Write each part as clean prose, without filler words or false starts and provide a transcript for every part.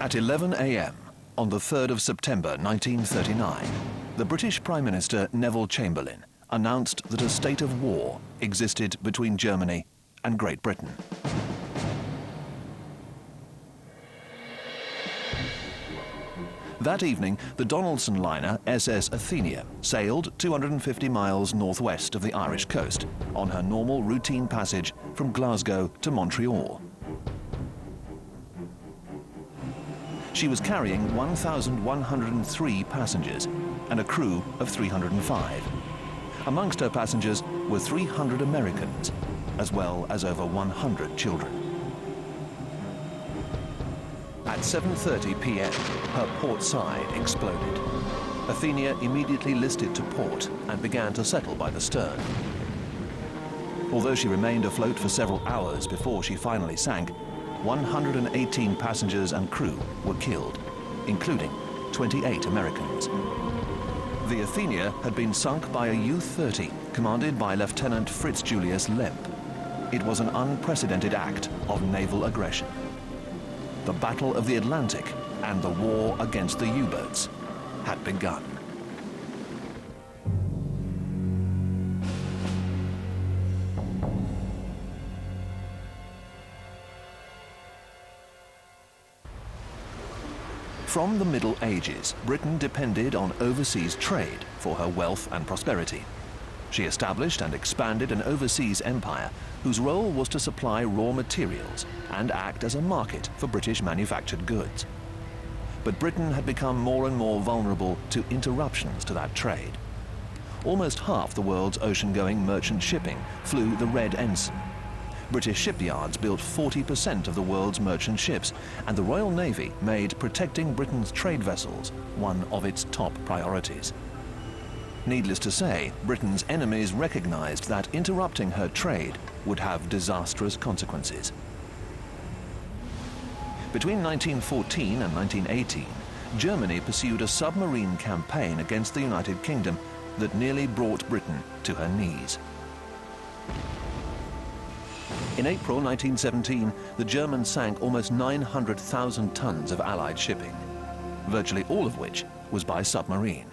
At 11 a.m. on the 3rd of September 1939, the British Prime Minister Neville Chamberlain announced that a state of war existed between Germany and Great Britain. That evening, the Donaldson liner SS Athenia sailed 250 miles northwest of the Irish coast on her normal routine passage from Glasgow to Montreal. She was carrying 1,103 passengers and a crew of 305. Amongst her passengers were 300 Americans, as well as over 100 children. At 7:30 p.m., her port side exploded. Athenia immediately listed to port and began to settle by the stern. Although she remained afloat for several hours before she finally sank, 118 passengers and crew were killed, including 28 Americans. The Athenia had been sunk by a U-30 commanded by Lieutenant Fritz Julius Lemp. It was an unprecedented act of naval aggression. The Battle of the Atlantic and the war against the U-boats had begun. From the Middle Ages, Britain depended on overseas trade for her wealth and prosperity. She established and expanded an overseas empire whose role was to supply raw materials and act as a market for British manufactured goods. But Britain had become more and more vulnerable to interruptions to that trade. Almost half the world's ocean-going merchant shipping flew the Red Ensign. British shipyards built 40% of the world's merchant ships, and the Royal Navy made protecting Britain's trade vessels one of its top priorities. Needless to say, Britain's enemies recognized that interrupting her trade would have disastrous consequences. Between 1914 and 1918, Germany pursued a submarine campaign against the United Kingdom that nearly brought Britain to her knees. In April 1917, the Germans sank almost 900,000 tons of Allied shipping, virtually all of which was by submarine.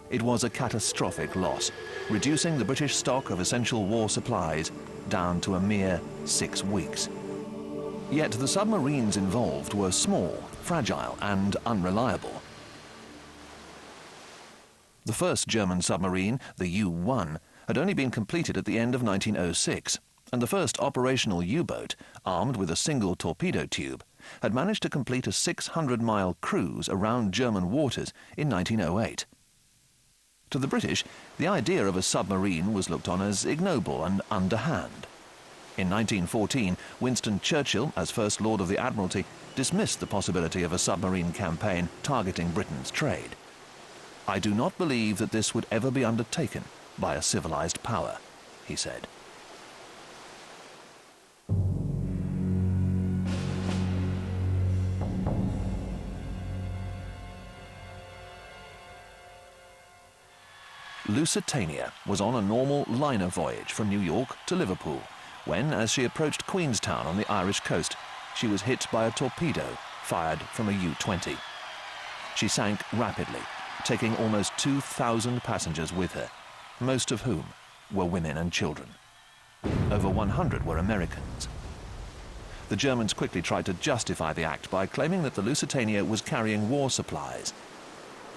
It was a catastrophic loss, reducing the British stock of essential war supplies down to a mere 6 weeks. Yet the submarines involved were small, fragile, and unreliable. The first German submarine, the U-1, had only been completed at the end of 1906. And the first operational U-boat, armed with a single torpedo tube, had managed to complete a 600-mile cruise around German waters in 1908. To the British, the idea of a submarine was looked on as ignoble and underhand. In 1914, Winston Churchill, as First Lord of the Admiralty, dismissed the possibility of a submarine campaign targeting Britain's trade. "I do not believe that this would ever be undertaken by a civilized power," he said. Lusitania was on a normal liner voyage from New York to Liverpool when, as she approached Queenstown on the Irish coast, she was hit by a torpedo fired from a U-20. She sank rapidly, taking almost 2,000 passengers with her, most of whom were women and children. Over 100 were Americans. The Germans quickly tried to justify the act by claiming that the Lusitania was carrying war supplies.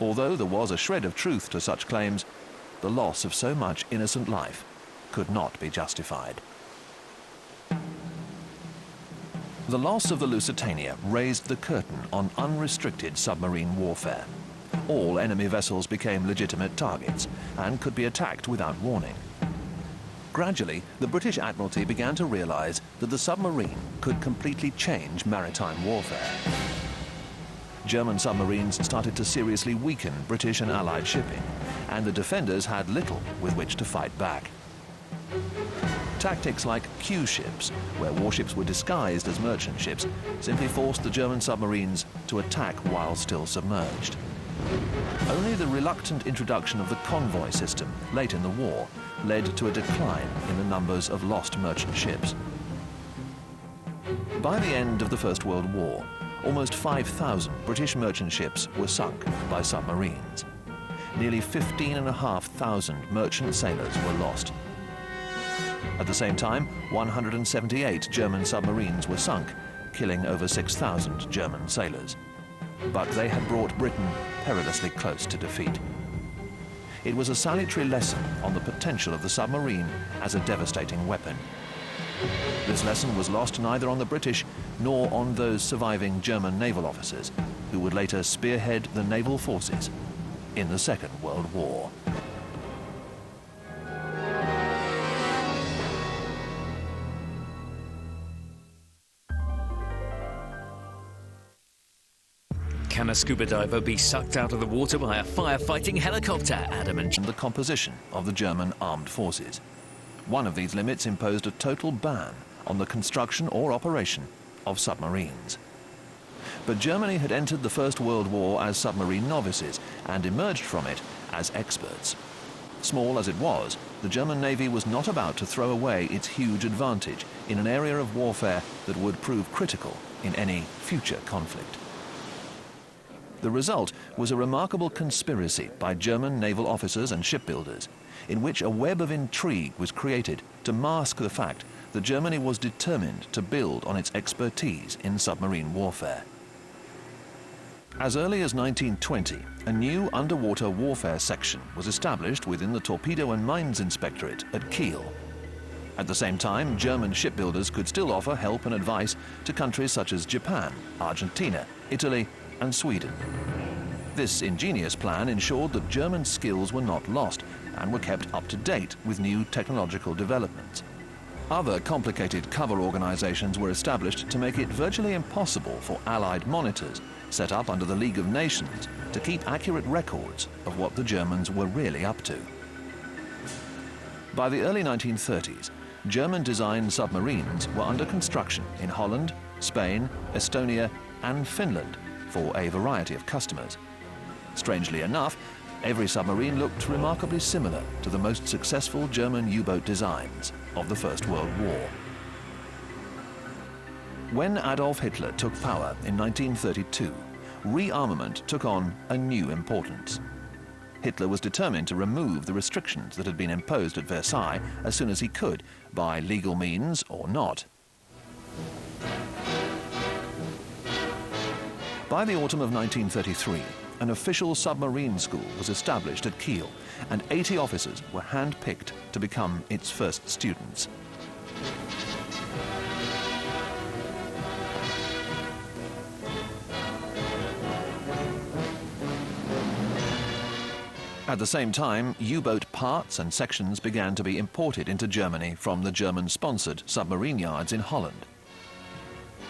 Although there was a shred of truth to such claims, the loss of so much innocent life could not be justified. The loss of the Lusitania raised the curtain on unrestricted submarine warfare. All enemy vessels became legitimate targets and could be attacked without warning. Gradually, the British Admiralty began to realize that the submarine could completely change maritime warfare. German submarines started to seriously weaken British and Allied shipping, and the defenders had little with which to fight back. Tactics like Q-ships, where warships were disguised as merchant ships, simply forced the German submarines to attack while still submerged. Only the reluctant introduction of the convoy system late in the war led to a decline in the numbers of lost merchant ships. By the end of the First World War, almost 5,000 British merchant ships were sunk by submarines. Nearly 15,500 merchant sailors were lost. At the same time, 178 German submarines were sunk, killing over 6,000 German sailors. But they had brought Britain perilously close to defeat. It was a salutary lesson on the potential of the submarine as a devastating weapon. This lesson was lost neither on the British nor on those surviving German naval officers who would later spearhead the naval forces in the Second World War. Can a scuba diver be sucked out of the water by a firefighting helicopter, Adam? And The composition of the German armed forces. One of these limits imposed a total ban on the construction or operation of submarines. But Germany had entered the First World War as submarine novices and emerged from it as experts. Small as it was, the German Navy was not about to throw away its huge advantage in an area of warfare that would prove critical in any future conflict. The result was a remarkable conspiracy by German naval officers and shipbuilders, in which a web of intrigue was created to mask the fact that Germany was determined to build on its expertise in submarine warfare. As early as 1920, a new underwater warfare section was established within the Torpedo and Mines Inspectorate at Kiel. At the same time, German shipbuilders could still offer help and advice to countries such as Japan, Argentina, Italy, and Sweden. This ingenious plan ensured that German skills were not lost and were kept up to date with new technological developments. Other complicated cover organizations were established to make it virtually impossible for Allied monitors set up under the League of Nations to keep accurate records of what the Germans were really up to. By the early 1930s, German-designed submarines were under construction in Holland, Spain, Estonia, and Finland for a variety of customers. Strangely enough, every submarine looked remarkably similar to the most successful German U-boat designs of the First World War. When Adolf Hitler took power in 1932, rearmament took on a new importance. Hitler was determined to remove the restrictions that had been imposed at Versailles as soon as he could, by legal means or not. By the autumn of 1933, an official submarine school was established at Kiel, and 80 officers were hand-picked to become its first students. At the same time, U-boat parts and sections began to be imported into Germany from the German-sponsored submarine yards in Holland.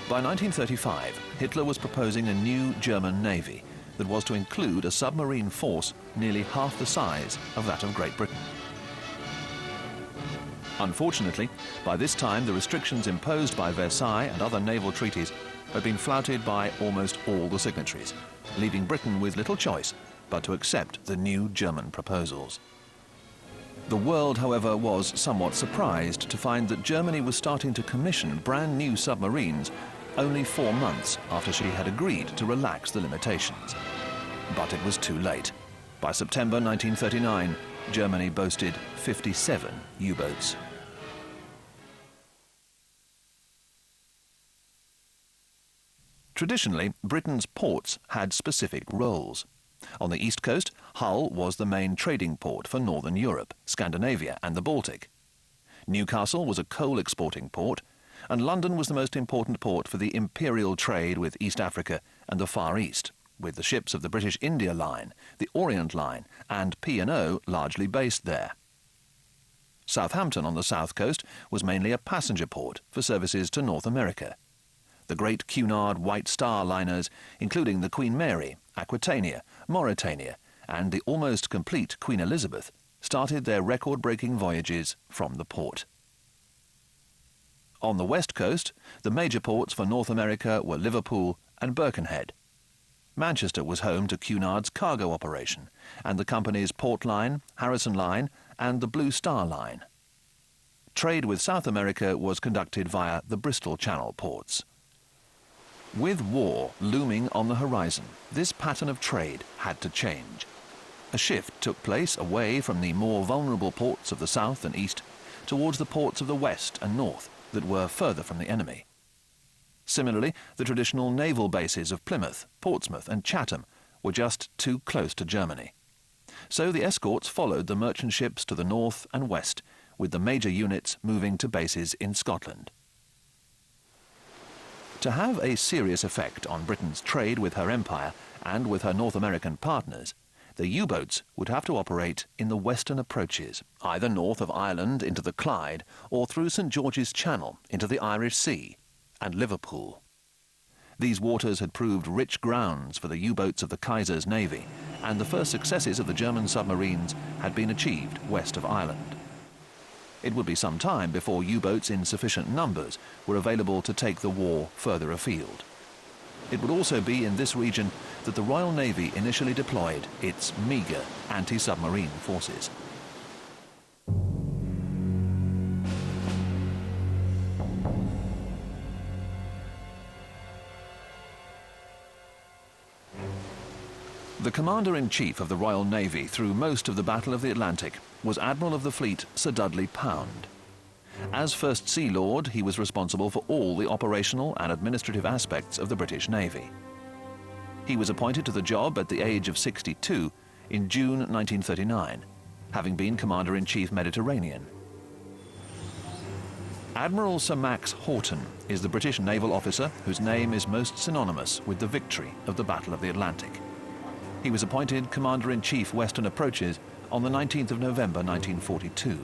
By 1935, Hitler was proposing a new German navy that was to include a submarine force nearly half the size of that of Great Britain. Unfortunately, by this time the restrictions imposed by Versailles and other naval treaties had been flouted by almost all the signatories, leaving Britain with little choice but to accept the new German proposals. The world, however, was somewhat surprised to find that Germany was starting to commission brand new submarines only 4 months after she had agreed to relax the limitations. But it was too late. By September 1939, Germany boasted 57 U-boats. Traditionally, Britain's ports had specific roles. On the east coast, Hull was the main trading port for Northern Europe, Scandinavia and the Baltic. Newcastle was a coal exporting port, and London was the most important port for the imperial trade with East Africa and the Far East, with the ships of the British India Line, the Orient Line and P&O largely based there. Southampton on the south coast was mainly a passenger port for services to North America. The great Cunard White Star liners, including the Queen Mary, Aquitania, Mauretania and the almost complete Queen Elizabeth, started their record-breaking voyages from the port. On the west coast, the major ports for North America were Liverpool and Birkenhead. Manchester was home to Cunard's cargo operation and the company's Port Line, Harrison Line and the Blue Star Line. Trade with South America was conducted via the Bristol Channel ports. With war looming on the horizon, this pattern of trade had to change. A shift took place away from the more vulnerable ports of the south and east towards the ports of the west and north that were further from the enemy. Similarly, the traditional naval bases of Plymouth, Portsmouth and Chatham were just too close to Germany. So the escorts followed the merchant ships to the north and west, with the major units moving to bases in Scotland. To have a serious effect on Britain's trade with her empire and with her North American partners, the U-boats would have to operate in the western approaches, either north of Ireland into the Clyde or through St. George's Channel into the Irish Sea and Liverpool. These waters had proved rich grounds for the U-boats of the Kaiser's navy, and the first successes of the German submarines had been achieved west of Ireland. It would be some time before U-boats in sufficient numbers were available to take the war further afield. It would also be in this region that the Royal Navy initially deployed its meagre anti-submarine forces. The Commander-in-Chief of the Royal Navy through most of the Battle of the Atlantic was Admiral of the Fleet Sir Dudley Pound. As First Sea Lord, he was responsible for all the operational and administrative aspects of the British Navy. He was appointed to the job at the age of 62 in June 1939, having been Commander-in-Chief Mediterranean. Admiral Sir Max Houghton is the British naval officer whose name is most synonymous with the victory of the Battle of the Atlantic. He was appointed Commander-in-Chief Western Approaches on the 19th of November 1942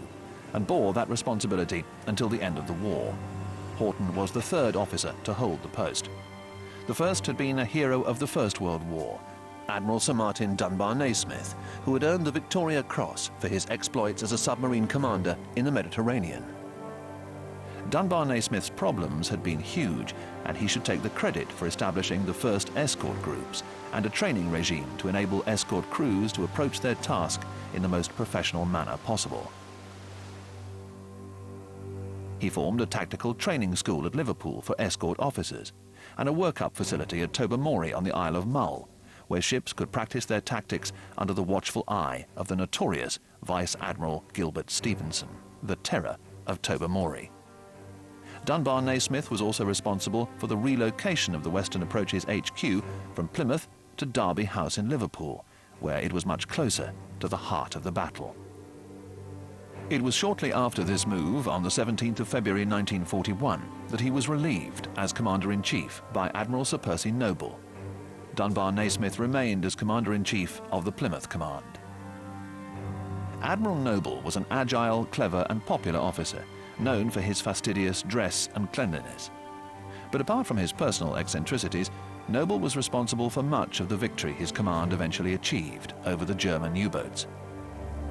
and bore that responsibility until the end of the war. Houghton was the third officer to hold the post. The first had been a hero of the First World War, Admiral Sir Martin Dunbar Naismith, who had earned the Victoria Cross for his exploits as a submarine commander in the Mediterranean. Dunbar Naismith's problems had been huge, and he should take the credit for establishing the first escort groups and a training regime to enable escort crews to approach their task in the most professional manner possible. He formed a tactical training school at Liverpool for escort officers and a workup facility at Tobermory on the Isle of Mull, where ships could practice their tactics under the watchful eye of the notorious Vice Admiral Gilbert Stevenson, the terror of Tobermory. Dunbar Naismith was also responsible for the relocation of the Western Approaches HQ from Plymouth to Derby House in Liverpool, where it was much closer to the heart of the battle. It was shortly after this move, on the 17th of February 1941, that he was relieved as Commander-in-Chief by Admiral Sir Percy Noble. Dunbar Naismith remained as Commander-in-Chief of the Plymouth Command. Admiral Noble was an agile, clever and popular officer, known for his fastidious dress and cleanliness. But apart from his personal eccentricities, Noble was responsible for much of the victory his command eventually achieved over the German U-boats.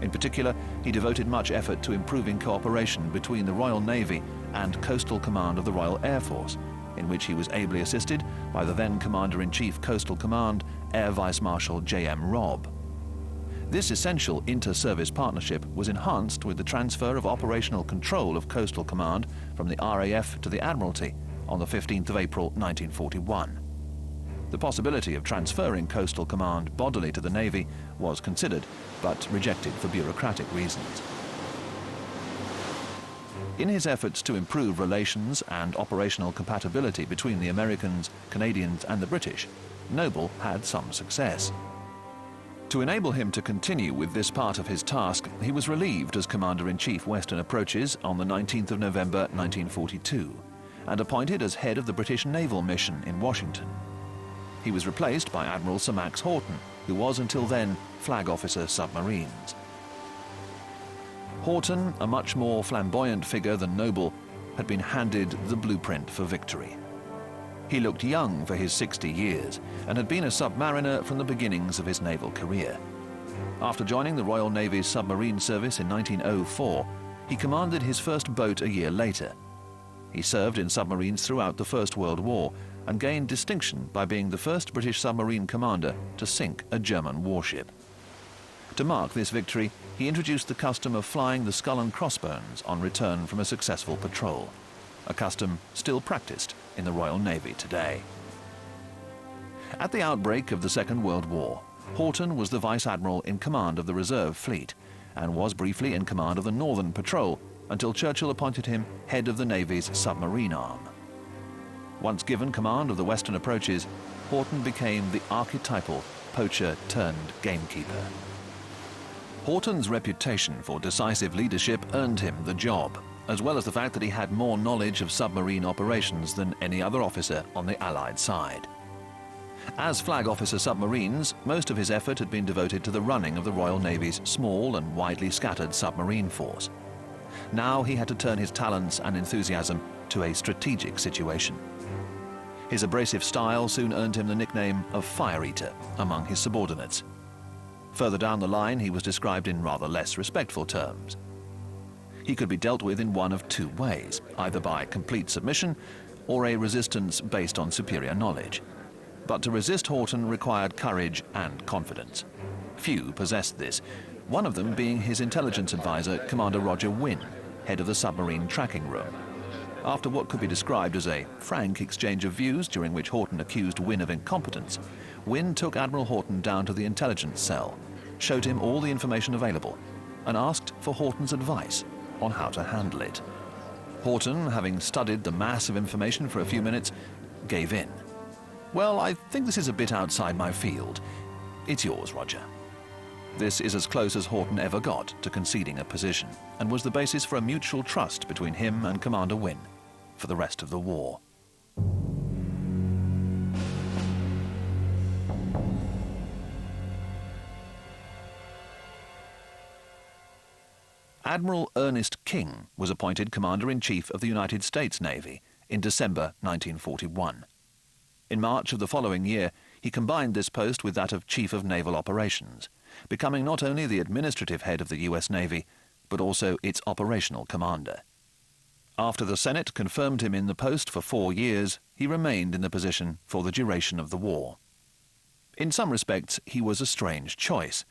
In particular, he devoted much effort to improving cooperation between the Royal Navy and Coastal Command of the Royal Air Force, in which he was ably assisted by the then Commander-in-Chief Coastal Command, Air Vice Marshal J.M. Robb. This essential inter-service partnership was enhanced with the transfer of operational control of Coastal Command from the RAF to the Admiralty on the 15th of April 1941. The possibility of transferring Coastal Command bodily to the Navy was considered, but rejected for bureaucratic reasons. In his efforts to improve relations and operational compatibility between the Americans, Canadians and the British, Noble had some success. To enable him to continue with this part of his task, he was relieved as Commander-in-Chief Western Approaches on the 19th of November 1942 and appointed as head of the British Naval Mission in Washington. He was replaced by Admiral Sir Max Houghton, who was until then Flag Officer Submarines. Houghton, a much more flamboyant figure than Noble, had been handed the blueprint for victory. He looked young for his 60 years and had been a submariner from the beginnings of his naval career. After joining the Royal Navy's submarine service in 1904, he commanded his first boat a year later. He served in submarines throughout the First World War and gained distinction by being the first British submarine commander to sink a German warship. To mark this victory, he introduced the custom of flying the skull and crossbones on return from a successful patrol, a custom still practiced in the Royal Navy today. At the outbreak of the Second World War, Houghton was the Vice Admiral in command of the Reserve Fleet and was briefly in command of the Northern Patrol until Churchill appointed him head of the Navy's submarine arm. Once given command of the western approaches, Houghton became the archetypal poacher-turned-gamekeeper. Houghton's reputation for decisive leadership earned him the job, as well as the fact that he had more knowledge of submarine operations than any other officer on the Allied side. As flag officer submarines, most of his effort had been devoted to the running of the Royal Navy's small and widely scattered submarine force. Now he had to turn his talents and enthusiasm to a strategic situation. His abrasive style soon earned him the nickname of Fire Eater among his subordinates. Further down the line, he was described in rather less respectful terms. He could be dealt with in one of two ways, either by complete submission or a resistance based on superior knowledge. But to resist Houghton required courage and confidence. Few possessed this, one of them being his intelligence advisor, Commander Roger Wynne, head of the submarine tracking room. After what could be described as a frank exchange of views during which Houghton accused Wynne of incompetence, Wynne took Admiral Houghton down to the intelligence cell, showed him all the information available, and asked for Houghton's advice on how to handle it. Houghton, having studied the mass of information for a few minutes, gave in. "Well, I think this is a bit outside my field. It's yours, Roger." This is as close as Houghton ever got to conceding a position, and was the basis for a mutual trust between him and Commander Wynne for the rest of the war. Admiral Ernest King was appointed Commander-in-Chief of the United States Navy in December 1941. In March of the following year, he combined this post with that of Chief of Naval Operations, becoming not only the administrative head of the US Navy, but also its operational commander. After the Senate confirmed him in the post for 4 years, he remained in the position for the duration of the war. In some respects, he was a strange choice.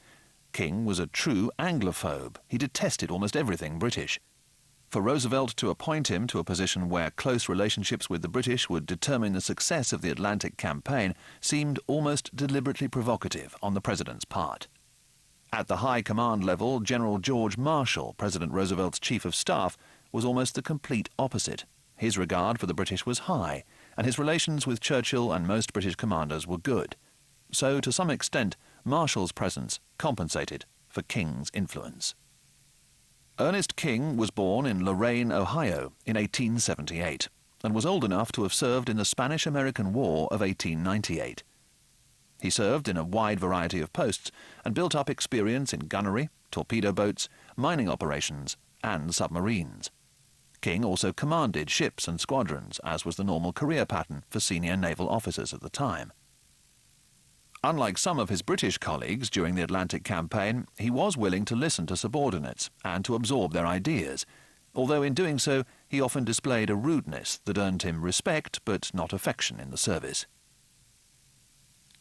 King was a true Anglophobe. He detested almost everything British. For Roosevelt to appoint him to a position where close relationships with the British would determine the success of the Atlantic campaign seemed almost deliberately provocative on the president's part. At the high command level, General George Marshall, President Roosevelt's chief of staff, was almost the complete opposite. His regard for the British was high, and his relations with Churchill and most British commanders were good. So, to some extent, Marshall's presence compensated for King's influence. Ernest King was born in Lorain, Ohio, in 1878, and was old enough to have served in the Spanish-American War of 1898. He served in a wide variety of posts and built up experience in gunnery, torpedo boats, mining operations, and submarines. King also commanded ships and squadrons, as was the normal career pattern for senior naval officers at the time. Unlike some of his British colleagues during the Atlantic campaign, he was willing to listen to subordinates and to absorb their ideas, although in doing so he often displayed a rudeness that earned him respect but not affection in the service.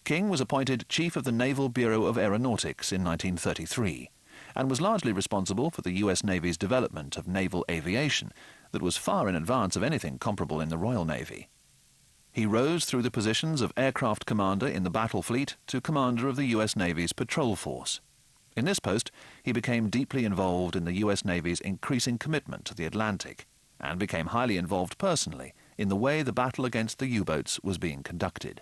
King was appointed Chief of the Naval Bureau of Aeronautics in 1933 and was largely responsible for the US Navy's development of naval aviation that was far in advance of anything comparable in the Royal Navy. He rose through the positions of aircraft commander in the battle fleet to commander of the US Navy's patrol force. In this post, he became deeply involved in the US Navy's increasing commitment to the Atlantic and became highly involved personally in the way the battle against the U-boats was being conducted.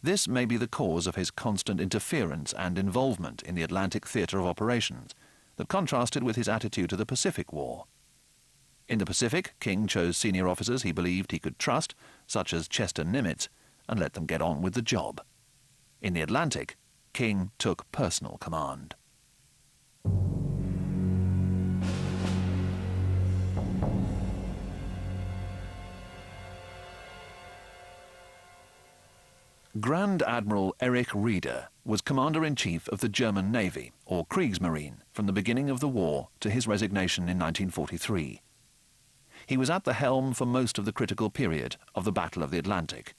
This may be the cause of his constant interference and involvement in the Atlantic theatre of operations that contrasted with his attitude to the Pacific War. In the Pacific, King chose senior officers he believed he could trust, such as Chester Nimitz, and let them get on with the job. In the Atlantic, King took personal command. Grand Admiral Erich Raeder was Commander-in-Chief of the German Navy, or Kriegsmarine, from the beginning of the war to his resignation in 1943. He was at the helm for most of the critical period of the Battle of the Atlantic.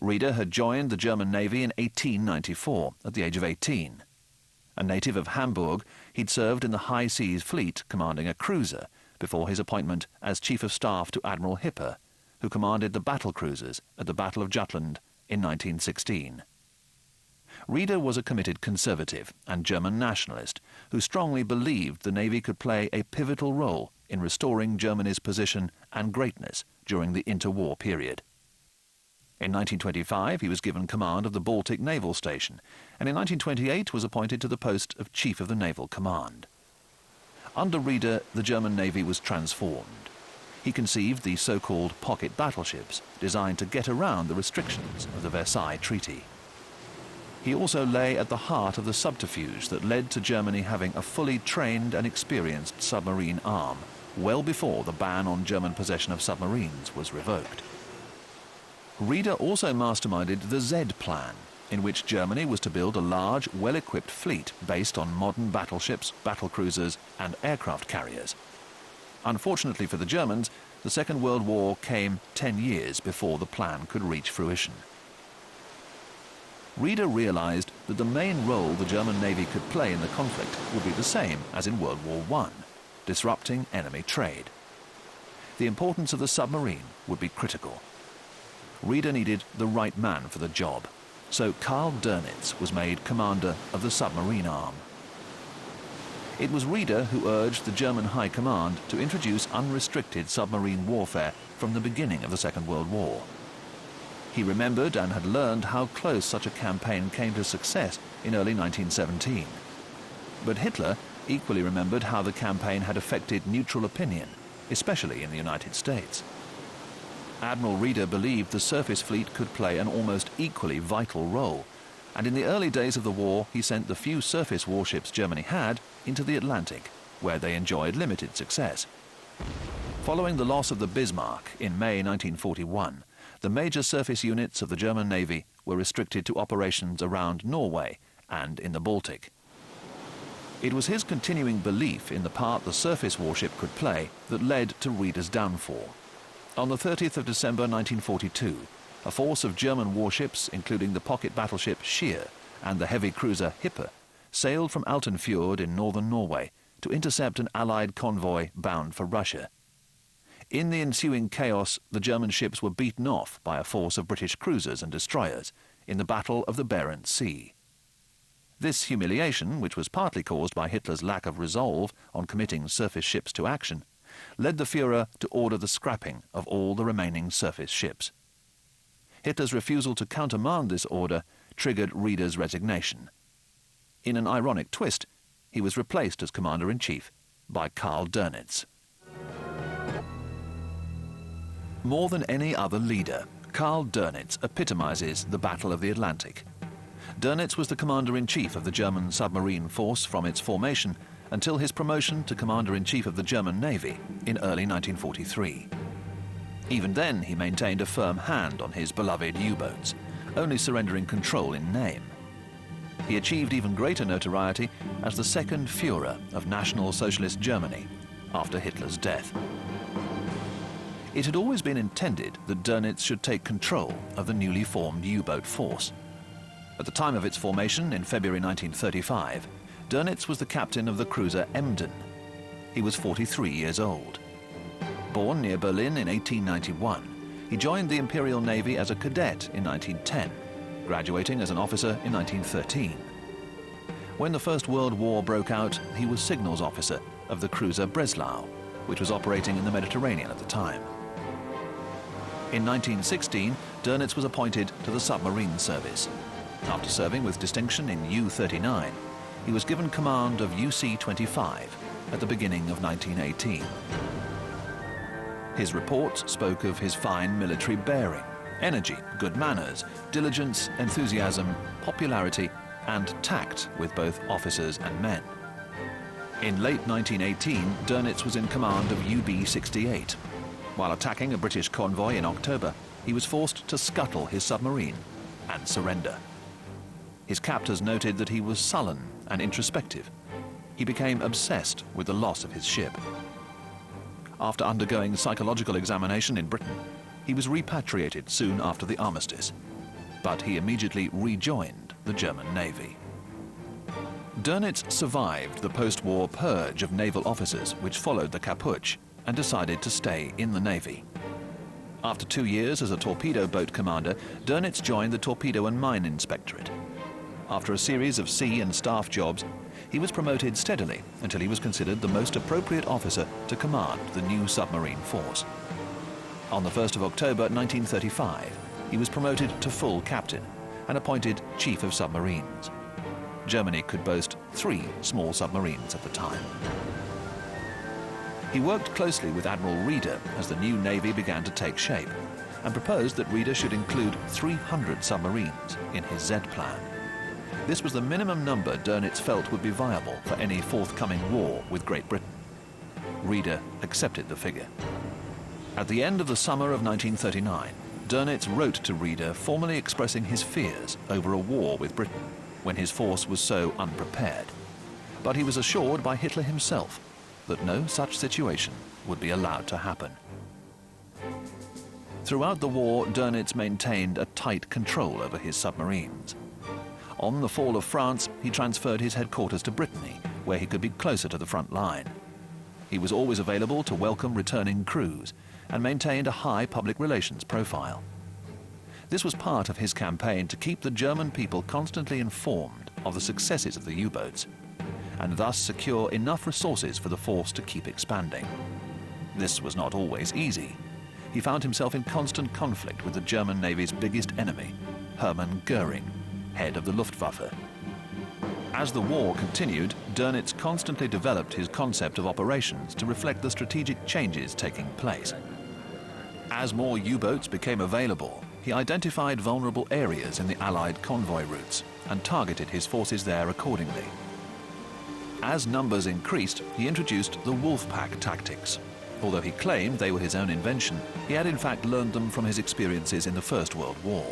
Raeder had joined the German Navy in 1894, at the age of 18. A native of Hamburg, he'd served in the High Seas Fleet, commanding a cruiser, before his appointment as Chief of Staff to Admiral Hipper, who commanded the battle cruisers at the Battle of Jutland in 1916. Rieder was a committed conservative and German nationalist who strongly believed the Navy could play a pivotal role in restoring Germany's position and greatness during the interwar period. In 1925, he was given command of the Baltic Naval Station, and in 1928 was appointed to the post of Chief of the Naval Command. Under Rieder, the German Navy was transformed. He conceived the so-called pocket battleships, designed to get around the restrictions of the Versailles Treaty. He also lay at the heart of the subterfuge that led to Germany having a fully trained and experienced submarine arm, well before the ban on German possession of submarines was revoked. Rieder also masterminded the Z Plan, in which Germany was to build a large, well-equipped fleet based on modern battleships, battlecruisers, and aircraft carriers. Unfortunately for the Germans, the Second World War came 10 years before the plan could reach fruition. Rieder realized that the main role the German Navy could play in the conflict would be the same as in World War I, disrupting enemy trade. The importance of the submarine would be critical. Rieder needed the right man for the job, so Karl Dönitz was made commander of the submarine arm. It was Rieder who urged the German High Command to introduce unrestricted submarine warfare from the beginning of the Second World War. He remembered and had learned how close such a campaign came to success in early 1917. But Hitler equally remembered how the campaign had affected neutral opinion, especially in the United States. Admiral Rieder believed the surface fleet could play an almost equally vital role, and in the early days of the war he sent the few surface warships Germany had into the Atlantic, where they enjoyed limited success. Following the loss of the Bismarck in May 1941, the major surface units of the German Navy were restricted to operations around Norway and in the Baltic. It was his continuing belief in the part the surface warship could play that led to Rieder's downfall. On the 30th of December 1942, a force of German warships, including the pocket battleship Scheer and the heavy cruiser Hippe, sailed from Altenfjord in northern Norway to intercept an Allied convoy bound for Russia. In the ensuing chaos, the German ships were beaten off by a force of British cruisers and destroyers in the Battle of the Barents Sea. This humiliation, which was partly caused by Hitler's lack of resolve on committing surface ships to action, led the Führer to order the scrapping of all the remaining surface ships. Hitler's refusal to countermand this order triggered Rieder's resignation. In an ironic twist, he was replaced as Commander-in-Chief by Karl Dönitz. More than any other leader, Karl Dönitz epitomizes the Battle of the Atlantic. Dönitz was the Commander-in-Chief of the German submarine force from its formation until his promotion to Commander-in-Chief of the German Navy in early 1943. Even then, he maintained a firm hand on his beloved U-boats, only surrendering control in name. He achieved even greater notoriety as the second Führer of National Socialist Germany after Hitler's death. It had always been intended that Dönitz should take control of the newly formed U-boat force. At the time of its formation in February 1935, Dönitz was the captain of the cruiser Emden. He was 43 years old. Born near Berlin in 1891, he joined the Imperial Navy as a cadet in 1910, graduating as an officer in 1913. When the First World War broke out, he was signals officer of the cruiser Breslau, which was operating in the Mediterranean at the time. In 1916, Dönitz was appointed to the submarine service. After serving with distinction in U-39, he was given command of UC-25 at the beginning of 1918. His reports spoke of his fine military bearing, energy, good manners, diligence, enthusiasm, popularity, and tact with both officers and men. In late 1918, Dönitz was in command of UB-68. While attacking a British convoy in October, he was forced to scuttle his submarine and surrender. His captors noted that he was sullen and introspective. He became obsessed with the loss of his ship. After undergoing psychological examination in Britain, he was repatriated soon after the armistice, but he immediately rejoined the German Navy. Dönitz survived the post-war purge of naval officers which followed the Kaputsch and decided to stay in the Navy. After 2 years as a torpedo boat commander, Dönitz joined the Torpedo and Mine Inspectorate. After a series of sea and staff jobs, he was promoted steadily until he was considered the most appropriate officer to command the new submarine force. On the 1st of October 1935, he was promoted to full captain and appointed Chief of Submarines. Germany could boast 3 small submarines at the time. He worked closely with Admiral Reeder as the new Navy began to take shape and proposed that Reeder should include 300 submarines in his Z plan. This was the minimum number Dönitz felt would be viable for any forthcoming war with Great Britain. Reeder accepted the figure. At the end of the summer of 1939, Dönitz wrote to Reeder formally expressing his fears over a war with Britain when his force was so unprepared. But he was assured by Hitler himself that no such situation would be allowed to happen. Throughout the war, Dönitz maintained a tight control over his submarines. On the fall of France, he transferred his headquarters to Brittany, where he could be closer to the front line. He was always available to welcome returning crews and maintained a high public relations profile. This was part of his campaign to keep the German people constantly informed of the successes of the U-boats, and thus secure enough resources for the force to keep expanding. This was not always easy. He found himself in constant conflict with the German Navy's biggest enemy, Hermann Goering, head of the Luftwaffe. As the war continued, Dönitz constantly developed his concept of operations to reflect the strategic changes taking place. As more U-boats became available, he identified vulnerable areas in the Allied convoy routes and targeted his forces there accordingly. As numbers increased, he introduced the Wolfpack tactics. Although he claimed they were his own invention, he had in fact learned them from his experiences in the First World War.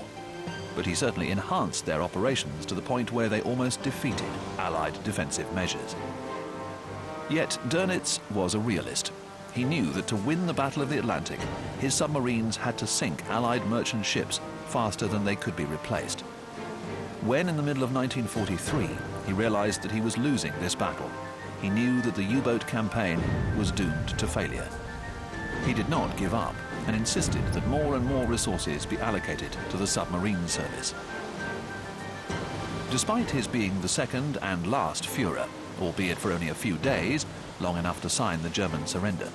But he certainly enhanced their operations to the point where they almost defeated Allied defensive measures. Yet Dönitz was a realist. He knew that to win the Battle of the Atlantic, his submarines had to sink Allied merchant ships faster than they could be replaced. When in the middle of 1943, he realized that he was losing this battle, he knew that the U-boat campaign was doomed to failure. He did not give up and insisted that more and more resources be allocated to the submarine service. Despite his being the second and last Führer, albeit for only a few days, long enough to sign the German surrender,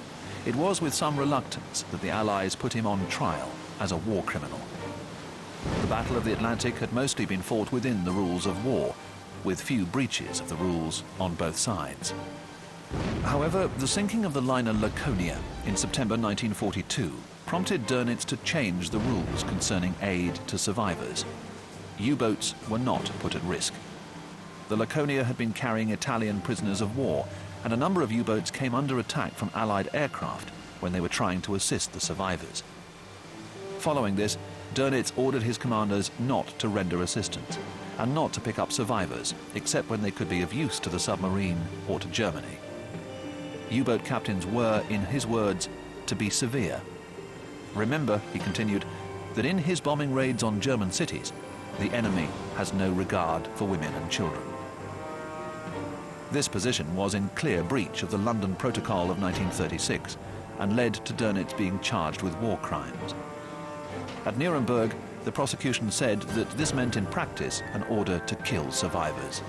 it was with some reluctance that the Allies put him on trial as a war criminal. The Battle of the Atlantic had mostly been fought within the rules of war, with few breaches of the rules on both sides. However, the sinking of the liner Laconia in September 1942 prompted Dönitz to change the rules concerning aid to survivors. U-boats were not put at risk. The Laconia had been carrying Italian prisoners of war, and a number of U-boats came under attack from Allied aircraft when they were trying to assist the survivors. Following this, Dönitz ordered his commanders not to render assistance and not to pick up survivors, except when they could be of use to the submarine or to Germany. U-boat captains were, in his words, to be severe. Remember, he continued, that in his bombing raids on German cities, the enemy has no regard for women and children. This position was in clear breach of the London Protocol of 1936 and led to Dönitz being charged with war crimes. At Nuremberg, the prosecution said that this meant in practice an order to kill survivors.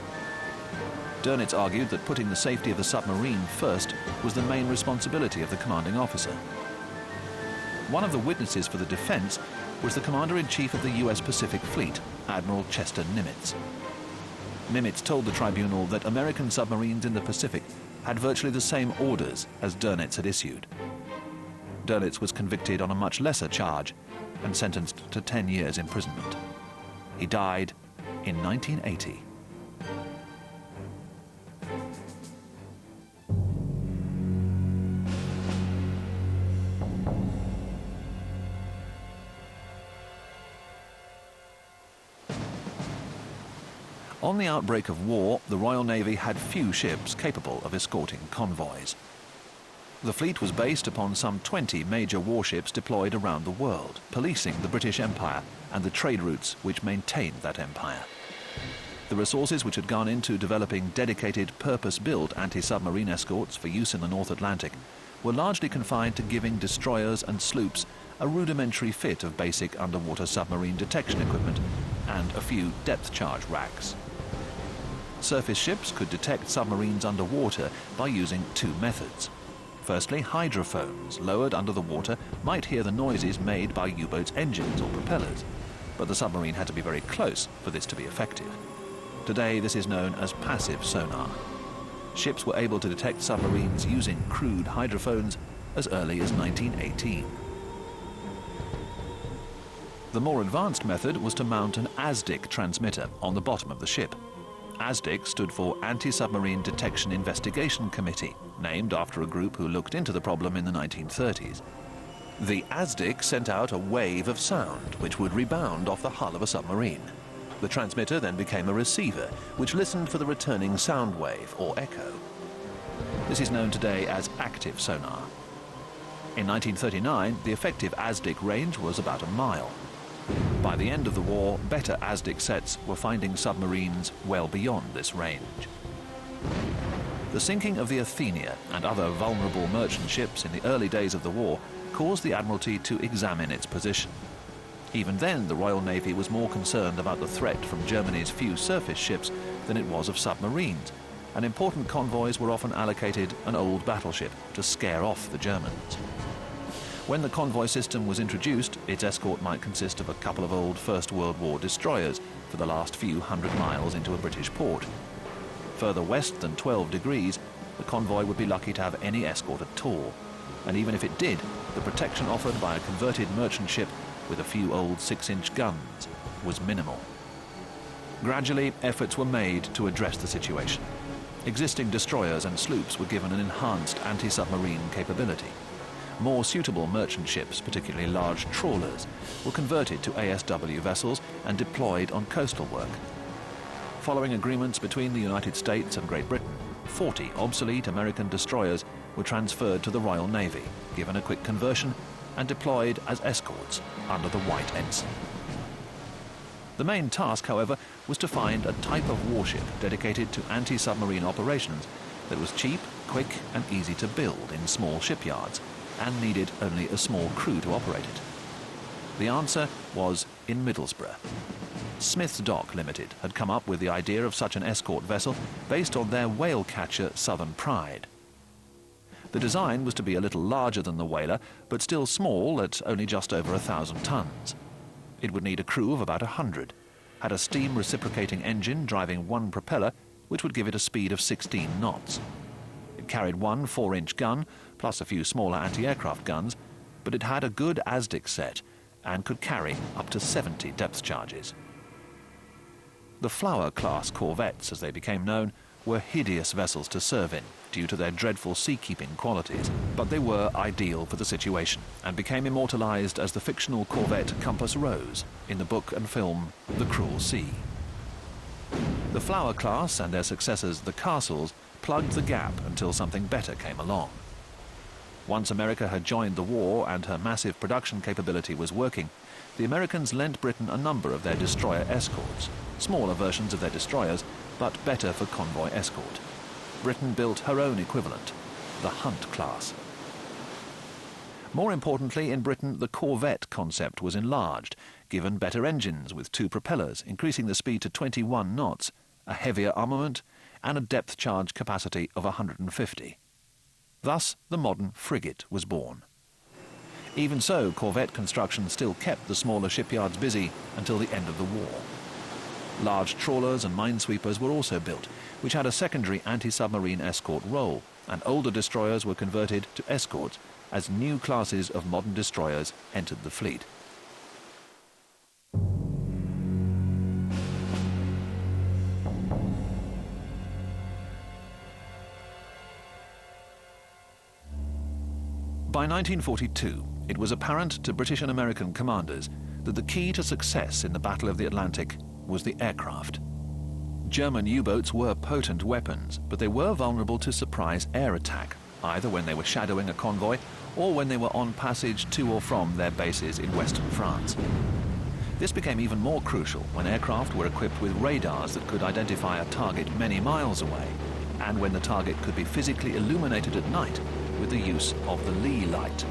Dönitz argued that putting the safety of the submarine first was the main responsibility of the commanding officer. One of the witnesses for the defense was the Commander-in-Chief of the US Pacific Fleet, Admiral Chester Nimitz. Nimitz told the tribunal that American submarines in the Pacific had virtually the same orders as Dönitz had issued. Dönitz was convicted on a much lesser charge and sentenced to 10 years imprisonment. He died in 1980. On the outbreak of war, the Royal Navy had few ships capable of escorting convoys. The fleet was based upon some 20 major warships deployed around the world, policing the British Empire and the trade routes which maintained that empire. The resources which had gone into developing dedicated, purpose-built anti-submarine escorts for use in the North Atlantic were largely confined to giving destroyers and sloops a rudimentary fit of basic underwater submarine detection equipment and a few depth charge racks. Surface ships could detect submarines underwater by using two methods. Firstly, hydrophones lowered under the water might hear the noises made by U-boats' engines or propellers, but the submarine had to be very close for this to be effective. Today, this is known as passive sonar. Ships were able to detect submarines using crude hydrophones as early as 1918. The more advanced method was to mount an ASDIC transmitter on the bottom of the ship. ASDIC stood for Anti-Submarine Detection Investigation Committee, named after a group who looked into the problem in the 1930s. The ASDIC sent out a wave of sound which would rebound off the hull of a submarine. The transmitter then became a receiver which listened for the returning sound wave or echo. This is known today as active sonar. In 1939, the effective ASDIC range was about a mile. By the end of the war, better ASDIC sets were finding submarines well beyond this range. The sinking of the Athenia and other vulnerable merchant ships in the early days of the war caused the Admiralty to examine its position. Even then, the Royal Navy was more concerned about the threat from Germany's few surface ships than it was of submarines, and important convoys were often allocated an old battleship to scare off the Germans. When the convoy system was introduced, its escort might consist of a couple of old First World War destroyers for the last few hundred miles into a British port. Further west than 12 degrees, the convoy would be lucky to have any escort at all. And even if it did, the protection offered by a converted merchant ship with a few old 6-inch guns was minimal. Gradually, efforts were made to address the situation. Existing destroyers and sloops were given an enhanced anti-submarine capability. More suitable merchant ships, particularly large trawlers, were converted to ASW vessels and deployed on coastal work. Following agreements between the United States and Great Britain, 40 obsolete American destroyers were transferred to the Royal Navy, given a quick conversion, and deployed as escorts under the White Ensign. The main task, however, was to find a type of warship dedicated to anti-submarine operations that was cheap, quick, and easy to build in small shipyards, and needed only a small crew to operate it. The answer was in Middlesbrough. Smith's Dock Limited had come up with the idea of such an escort vessel based on their whale catcher Southern Pride. The design was to be a little larger than the whaler, but still small at only just over 1,000 tons. It would need a crew of about 100, had a steam reciprocating engine driving one propeller, which would give it a speed of 16 knots. It carried one 4-inch gun, plus a few smaller anti-aircraft guns, but it had a good ASDIC set and could carry up to 70 depth charges. The Flower-class corvettes, as they became known, were hideous vessels to serve in due to their dreadful seakeeping qualities, but they were ideal for the situation and became immortalized as the fictional corvette Compass Rose in the book and film The Cruel Sea. The Flower class and their successors, the Castles, plugged the gap until something better came along. Once America had joined the war and her massive production capability was working, the Americans lent Britain a number of their destroyer escorts, smaller versions of their destroyers, but better for convoy escort. Britain built her own equivalent, the Hunt class. More importantly, in Britain, the corvette concept was enlarged, given better engines with 2 propellers, increasing the speed to 21 knots, a heavier armament, and a depth charge capacity of 150. Thus, the modern frigate was born. Even so, corvette construction still kept the smaller shipyards busy until the end of the war. Large trawlers and minesweepers were also built, which had a secondary anti-submarine escort role, and older destroyers were converted to escorts as new classes of modern destroyers entered the fleet. By 1942, it was apparent to British and American commanders that the key to success in the Battle of the Atlantic was the aircraft. German U-boats were potent weapons, but they were vulnerable to surprise air attack, either when they were shadowing a convoy or when they were on passage to or from their bases in western France. This became even more crucial when aircraft were equipped with radars that could identify a target many miles away, and when the target could be physically illuminated at night with the use of the Lee light.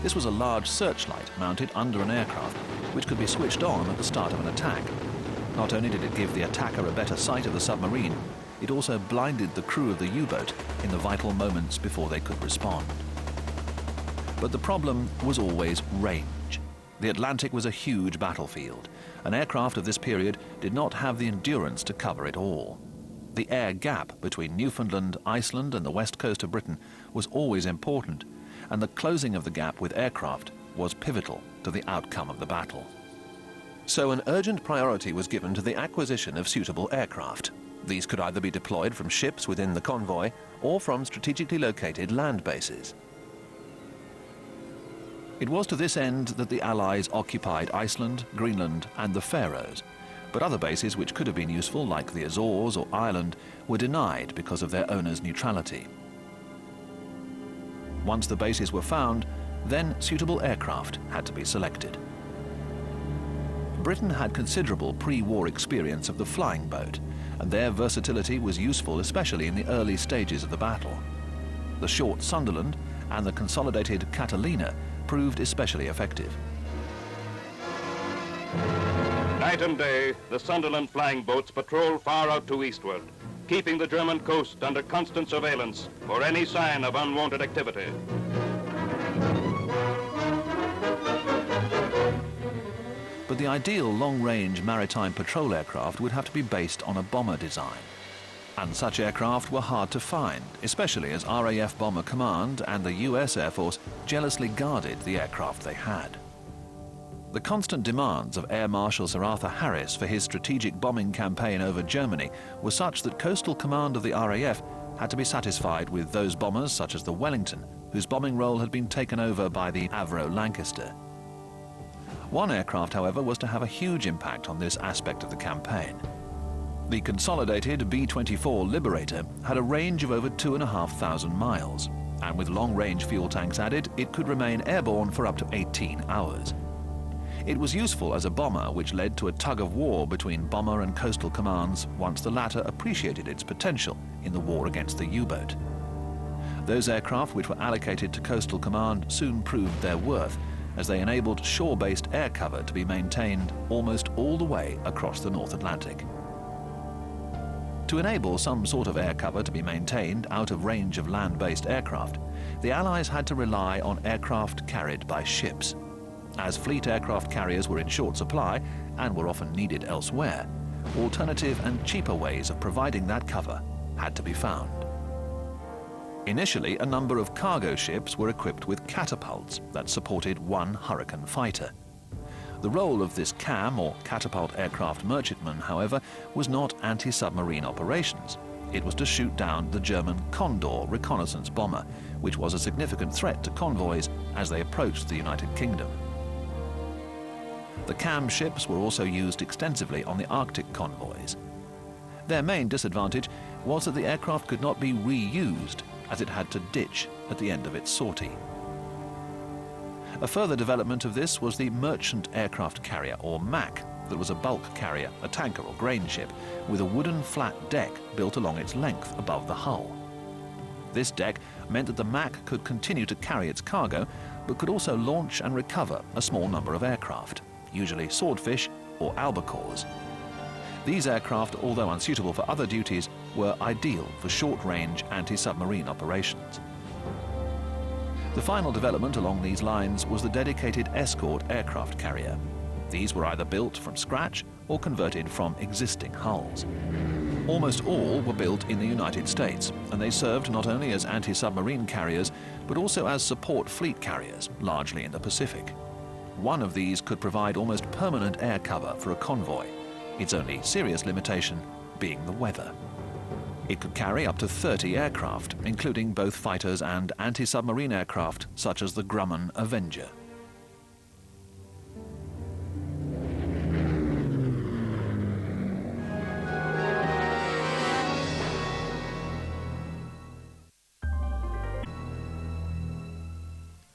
This was a large searchlight mounted under an aircraft, which could be switched on at the start of an attack. Not only did it give the attacker a better sight of the submarine, it also blinded the crew of the U-boat in the vital moments before they could respond. But the problem was always range. The Atlantic was a huge battlefield. An aircraft of this period did not have the endurance to cover it all. The air gap between Newfoundland, Iceland and the west coast of Britain was always important, and the closing of the gap with aircraft was pivotal to the outcome of the battle. So an urgent priority was given to the acquisition of suitable aircraft. These could either be deployed from ships within the convoy or from strategically located land bases. It was to this end that the Allies occupied Iceland, Greenland and the Faroes, but other bases which could have been useful, like the Azores or Ireland, were denied because of their owners' neutrality. Once the bases were found, then suitable aircraft had to be selected. Britain had considerable pre-war experience of the flying boat, and their versatility was useful especially in the early stages of the battle. The short Sunderland and the consolidated Catalina proved especially effective. Night and day, the Sunderland flying boats patrol far out to eastward, keeping the German coast under constant surveillance for any sign of unwanted activity. But the ideal long-range maritime patrol aircraft would have to be based on a bomber design. And such aircraft were hard to find, especially as RAF Bomber Command and the US Air Force jealously guarded the aircraft they had. The constant demands of Air Marshal Sir Arthur Harris for his strategic bombing campaign over Germany were such that coastal command of the RAF had to be satisfied with those bombers such as the Wellington, whose bombing role had been taken over by the Avro Lancaster. One aircraft, however, was to have a huge impact on this aspect of the campaign. The consolidated B-24 Liberator had a range of over 2,500 miles, and with long-range fuel tanks added, it could remain airborne for up to 18 hours. It was useful as a bomber, which led to a tug-of-war between bomber and coastal commands once the latter appreciated its potential in the war against the U-boat. Those aircraft which were allocated to coastal command soon proved their worth, as they enabled shore-based air cover to be maintained almost all the way across the North Atlantic. To enable some sort of air cover to be maintained out of range of land-based aircraft, the Allies had to rely on aircraft carried by ships. As fleet aircraft carriers were in short supply and were often needed elsewhere, alternative and cheaper ways of providing that cover had to be found. Initially, a number of cargo ships were equipped with catapults that supported one Hurricane fighter. The role of this CAM, or catapult aircraft merchantman, however, was not anti-submarine operations. It was to shoot down the German Condor reconnaissance bomber, which was a significant threat to convoys as they approached the United Kingdom. The CAM ships were also used extensively on the Arctic convoys. Their main disadvantage was that the aircraft could not be reused, as it had to ditch at the end of its sortie. A further development of this was the Merchant Aircraft Carrier, or MAC, that was a bulk carrier, a tanker or grain ship, with a wooden flat deck built along its length above the hull. This deck meant that the MAC could continue to carry its cargo, but could also launch and recover a small number of aircraft, usually swordfish or albacores. These aircraft, although unsuitable for other duties, were ideal for short-range anti-submarine operations. The final development along these lines was the dedicated escort aircraft carrier. These were either built from scratch or converted from existing hulls. Almost all were built in the United States, and they served not only as anti-submarine carriers, but also as support fleet carriers, largely in the Pacific. One of these could provide almost permanent air cover for a convoy, its only serious limitation being the weather. It could carry up to 30 aircraft, including both fighters and anti-submarine aircraft such as the Grumman Avenger.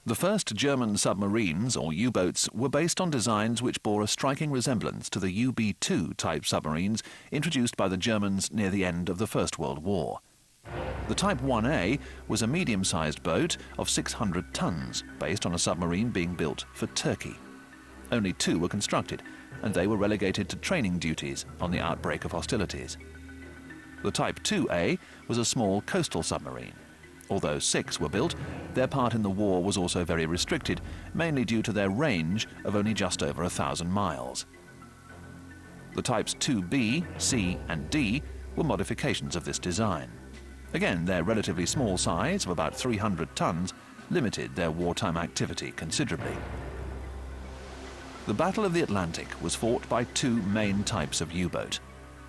The first German submarines, or U-boats, were based on designs which bore a striking resemblance to the UB-2 type submarines introduced by the Germans near the end of the First World War. The Type 1A was a medium-sized boat of 600 tons, based on a submarine being built for Turkey. Only 2 were constructed, and they were relegated to training duties on the outbreak of hostilities. The Type 2A was a small coastal submarine. Although 6 were built, their part in the war was also very restricted, mainly due to their range of only just over 1,000 miles. The Types 2B, C and D were modifications of this design. Again, their relatively small size of about 300 tons limited their wartime activity considerably. The Battle of the Atlantic was fought by 2 main types of U-boat,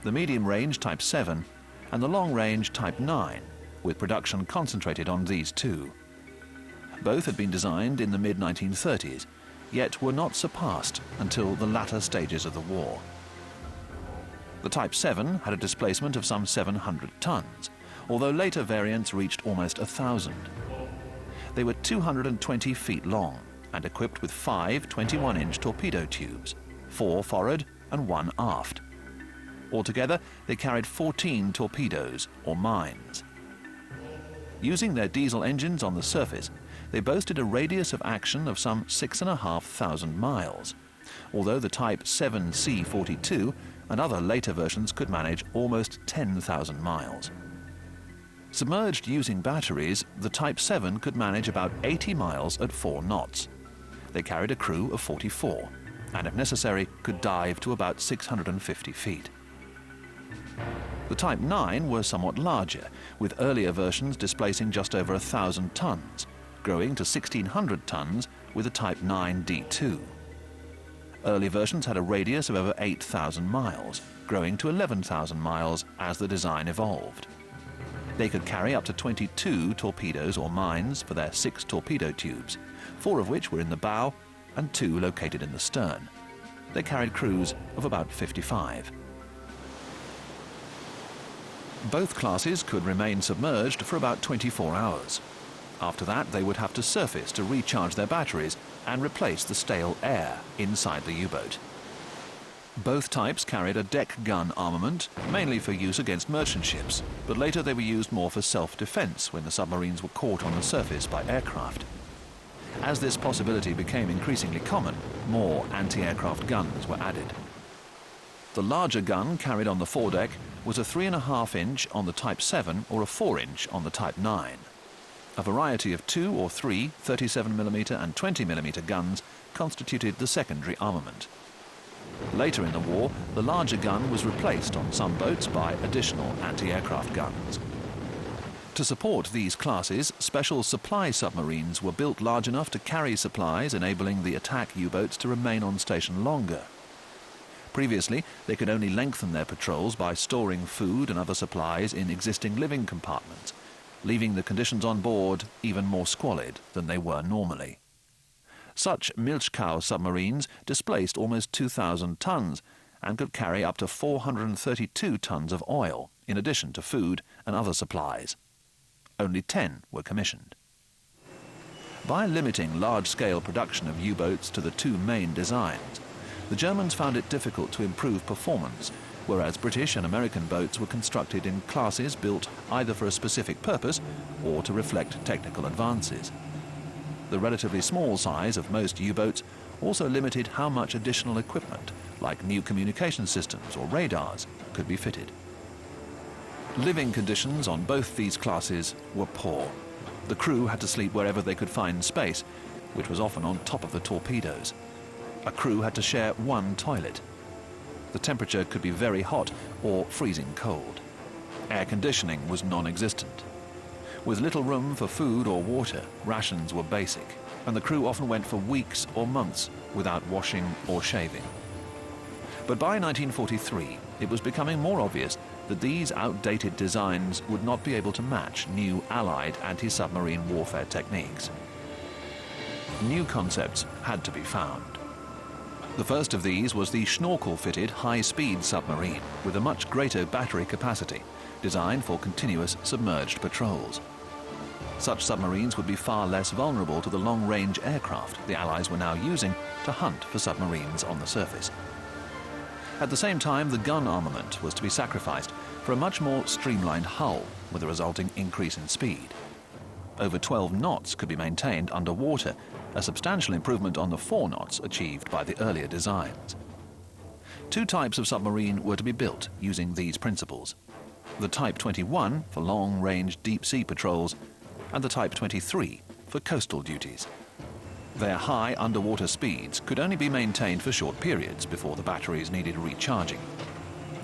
the medium-range Type 7 and the long-range Type 9, with production concentrated on these 2. Both had been designed in the mid-1930s, yet were not surpassed until the latter stages of the war. The Type 7 had a displacement of some 700 tons, although later variants reached almost 1,000. They were 220 feet long and equipped with 5 21-inch torpedo tubes, 4 forward and 1 aft. Altogether, they carried 14 torpedoes, or mines. Using their diesel engines on the surface, they boasted a radius of action of some 6,500 miles, although the Type 7C-42 and other later versions could manage almost 10,000 miles. Submerged using batteries, the Type 7 could manage about 80 miles at 4 knots. They carried a crew of 44, and if necessary, could dive to about 650 feet. The Type 9 were somewhat larger, with earlier versions displacing just over 1,000 tons, growing to 1,600 tons with the Type 9D2. Early versions had a radius of over 8,000 miles, growing to 11,000 miles as the design evolved. They could carry up to 22 torpedoes or mines for their 6 torpedo tubes, 4 of which were in the bow and 2 located in the stern. They carried crews of about 55. Both classes could remain submerged for about 24 hours. After that, they would have to surface to recharge their batteries and replace the stale air inside the U-boat. Both types carried a deck gun armament, mainly for use against merchant ships, but later they were used more for self-defense when the submarines were caught on the surface by aircraft. As this possibility became increasingly common, more anti-aircraft guns were added. The larger gun carried on the foredeck was a 3.5-inch on the Type 7 or a 4-inch on the Type 9. A variety of 2 or 3 37mm and 20mm guns constituted the secondary armament. Later in the war, the larger gun was replaced on some boats by additional anti-aircraft guns. To support these classes, special supply submarines were built large enough to carry supplies, enabling the attack U-boats to remain on station longer. Previously, they could only lengthen their patrols by storing food and other supplies in existing living compartments, leaving the conditions on board even more squalid than they were normally. Such Milchkau submarines displaced almost 2,000 tons and could carry up to 432 tons of oil, in addition to food and other supplies. Only 10 were commissioned. By limiting large-scale production of U-boats to the 2 main designs, the Germans found it difficult to improve performance, whereas British and American boats were constructed in classes built either for a specific purpose or to reflect technical advances. The relatively small size of most U-boats also limited how much additional equipment, like new communication systems or radars, could be fitted. Living conditions on both these classes were poor. The crew had to sleep wherever they could find space, which was often on top of the torpedoes. A crew had to share 1 toilet. The temperature could be very hot or freezing cold. Air conditioning was non-existent. With little room for food or water, rations were basic, and the crew often went for weeks or months without washing or shaving. But by 1943, it was becoming more obvious that these outdated designs would not be able to match new Allied anti-submarine warfare techniques. New concepts had to be found. The first of these was the schnorkel-fitted high-speed submarine with a much greater battery capacity, designed for continuous submerged patrols. Such submarines would be far less vulnerable to the long-range aircraft the Allies were now using to hunt for submarines on the surface. At the same time, the gun armament was to be sacrificed for a much more streamlined hull with a resulting increase in speed. Over 12 knots could be maintained underwater, a substantial improvement on the 4 knots achieved by the earlier designs. Two types of submarine were to be built using these principles. The Type 21 for long-range deep-sea patrols and the Type 23 for coastal duties. Their high underwater speeds could only be maintained for short periods before the batteries needed recharging.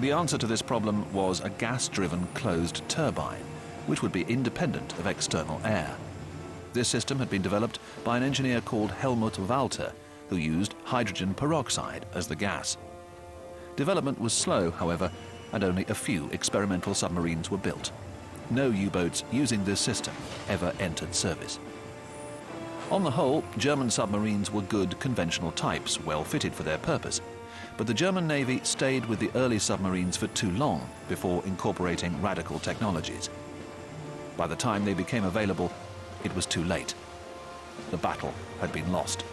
The answer to this problem was a gas-driven closed turbine, which would be independent of external air. This system had been developed by an engineer called Helmut Walter, who used hydrogen peroxide as the gas. Development was slow, however, and only a few experimental submarines were built. No U-boats using this system ever entered service. On the whole, German submarines were good conventional types, well fitted for their purpose. But the German Navy stayed with the early submarines for too long before incorporating radical technologies. By the time they became available, it was too late. The battle had been lost.